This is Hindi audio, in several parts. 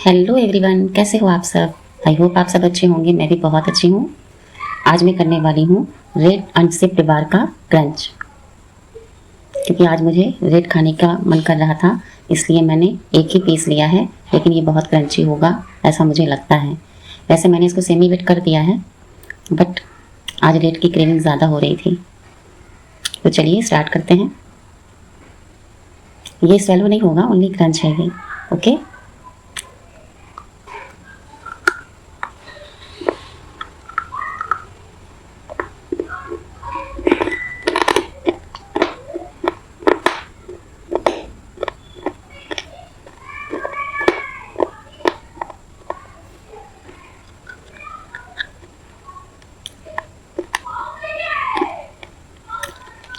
हेलो एवरीवन, कैसे हो आप सब। आई होप आप सब अच्छे होंगे। मैं भी बहुत अच्छी हूँ। आज मैं करने वाली हूँ रेड अनसिप्ड बार का क्रंच, क्योंकि आज मुझे रेड खाने का मन कर रहा था, इसलिए मैंने एक ही पीस लिया है। लेकिन ये बहुत क्रंची होगा ऐसा मुझे लगता है। वैसे मैंने इसको सेमी वेट कर दिया है, बट आज रेड की क्रेविंग ज़्यादा हो रही थी। तो चलिए स्टार्ट करते हैं। ये स्वेलो नहीं होगा, ओनली क्रंच है ये। ओके।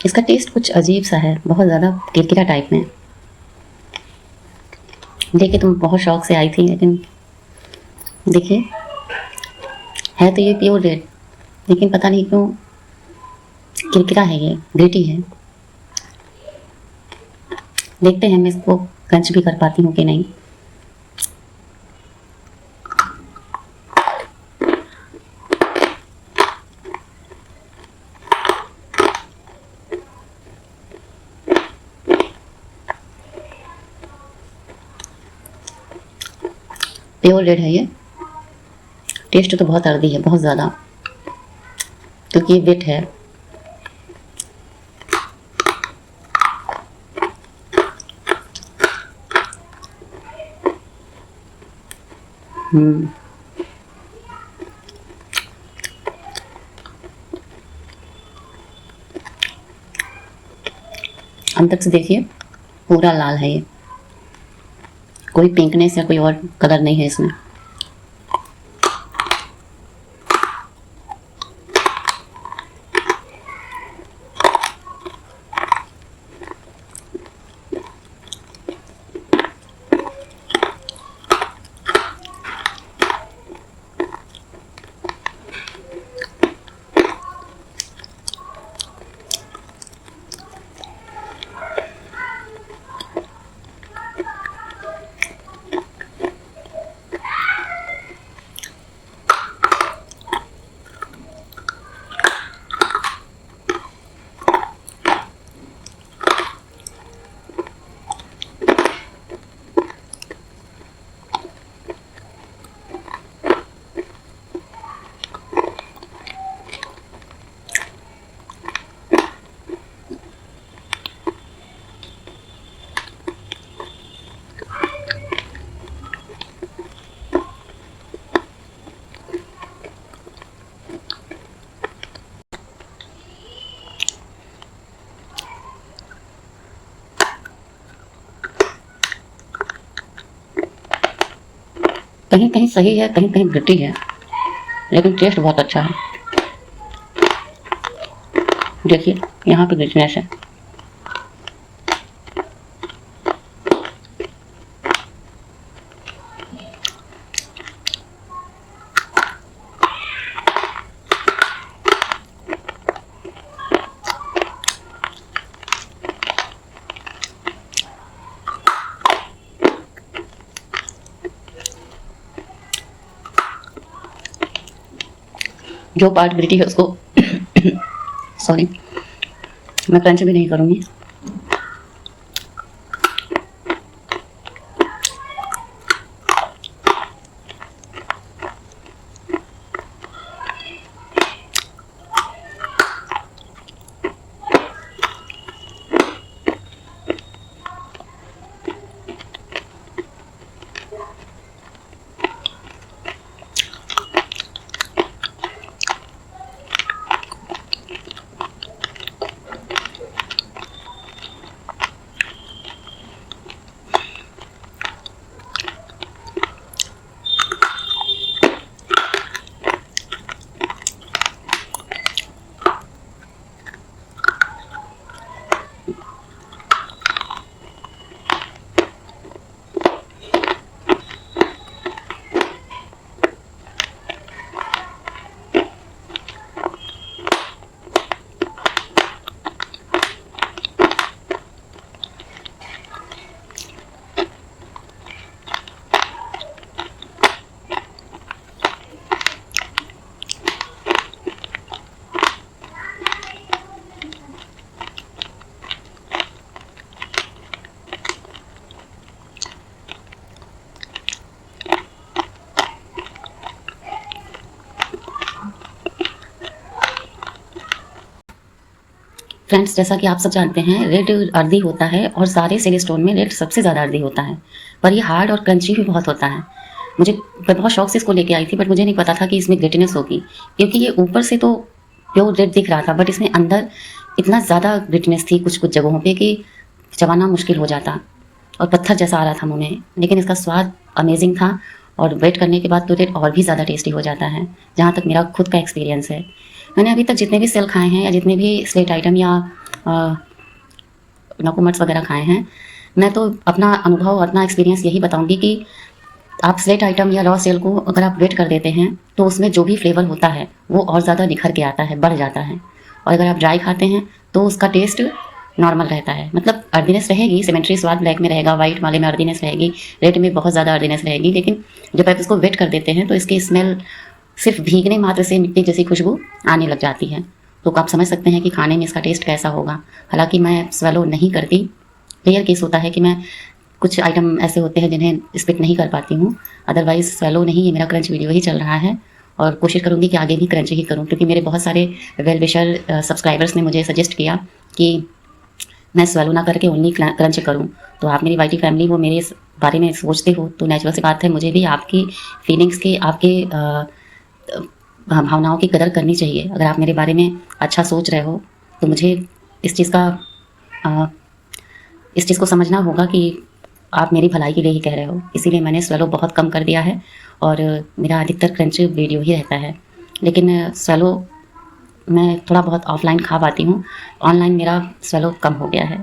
इसका टेस्ट कुछ अजीब सा है, बहुत ज़्यादा किरकिरा टाइप में। देखिए, तुम बहुत शौक से आई थी, लेकिन देखिए, है तो ये प्योर रेड, लेकिन पता नहीं क्यों किरकिरा है, ये ग्रिटी है। देखते हैं मैं इसको क्रंच भी कर पाती हूँ कि नहीं। प्योर रेड है ये। टेस्ट तो बहुत अर्दी है, बहुत ज़्यादा, क्योंकि ये वेट है। अंदर से देखिए, पूरा लाल है ये, कोई पिंकनेस या कोई और कलर नहीं है इसमें। कहीं कहीं सही है, कहीं कहीं गट्टी है, लेकिन टेस्ट बहुत अच्छा है। देखिए, यहाँ पे ग्रिटनेस है। जो पार्ट ग्रिटी है उसको सॉरी, मैं क्रंच भी नहीं करूँगी। फ्रेंड्स, जैसा कि आप सब जानते हैं, रेड अर्दी होता है और सारे सिली स्टोन में रेड सबसे ज़्यादा अर्दी होता है, पर ये हार्ड और क्रंची भी बहुत होता है। मैं बहुत शौक से इसको लेके आई थी, बट मुझे नहीं पता था कि इसमें ग्रिटीनेस होगी, क्योंकि ये ऊपर से तो प्योर रेड दिख रहा था, बट इसमें अंदर इतना ज़्यादा ग्रिटीनेस थी कुछ कुछ जगहों पे कि चबाना मुश्किल हो जाता और पत्थर जैसा आ रहा था मुँह में। लेकिन इसका स्वाद अमेजिंग था और वेट करने के बाद तो रेड और भी ज़्यादा टेस्टी हो जाता है, जहाँ तक मेरा खुद का एक्सपीरियंस है। मैंने अभी तक जितने भी सेल खाए हैं या जितने भी स्लेट आइटम या डॉक्यूमेंट्स वगैरह खाए हैं, मैं तो अपना अनुभव और अपना एक्सपीरियंस यही बताऊंगी कि आप स्लेट आइटम या रॉ सेल को अगर आप वेट कर देते हैं तो उसमें जो भी फ्लेवर होता है वो और ज़्यादा निखर के आता है, बढ़ जाता है। और अगर आप ड्राई खाते हैं तो उसका टेस्ट नॉर्मल रहता है, मतलब अर्दीनेस रहेगी, सिमेट्री स्वाद ब्लैक में रहेगा, वाइट वाले में अर्दीनेस रहेगी, रेड में बहुत ज़्यादा अर्दीनेस रहेगी। लेकिन जब आप इसको वेट कर देते हैं तो इसकी स्मेल सिर्फ भीगने मात्र से मिट्टी जैसी खुशबू आने लग जाती है। तो आप समझ सकते हैं कि खाने में इसका टेस्ट कैसा होगा। हालांकि मैं स्वेलो नहीं करती, रेयर केस होता है कि मैं कुछ आइटम ऐसे होते हैं जिन्हें स्पिट नहीं कर पाती हूँ। अदरवाइज़ स्वेलो नहीं, ये मेरा क्रंच वीडियो ही चल रहा है और कोशिश करूँगी कि आगे भी क्रंच ही करूँ, क्योंकि मेरे बहुत सारे वेल विशर सब्सक्राइबर्स ने मुझे सजेस्ट किया कि मैं स्वेलो ना करके ओनली क्रंच करूँ। तो आप मेरी वाईटी फैमिली वो मेरे इस बारे में सोचते हो तो नेचुरल सी बात है, मुझे भी आपकी फीलिंग्स की, आपके भावनाओं की कदर करनी चाहिए। अगर आप मेरे बारे में अच्छा सोच रहे हो तो मुझे इस चीज़ को समझना होगा कि आप मेरी भलाई के लिए ही कह रहे हो। इसीलिए मैंने स्वेलो बहुत कम कर दिया है और मेरा अधिकतर क्रंच वीडियो ही रहता है। लेकिन स्वेलो मैं थोड़ा बहुत ऑफलाइन खा पाती हूँ, ऑनलाइन मेरा स्वेलो कम हो गया है।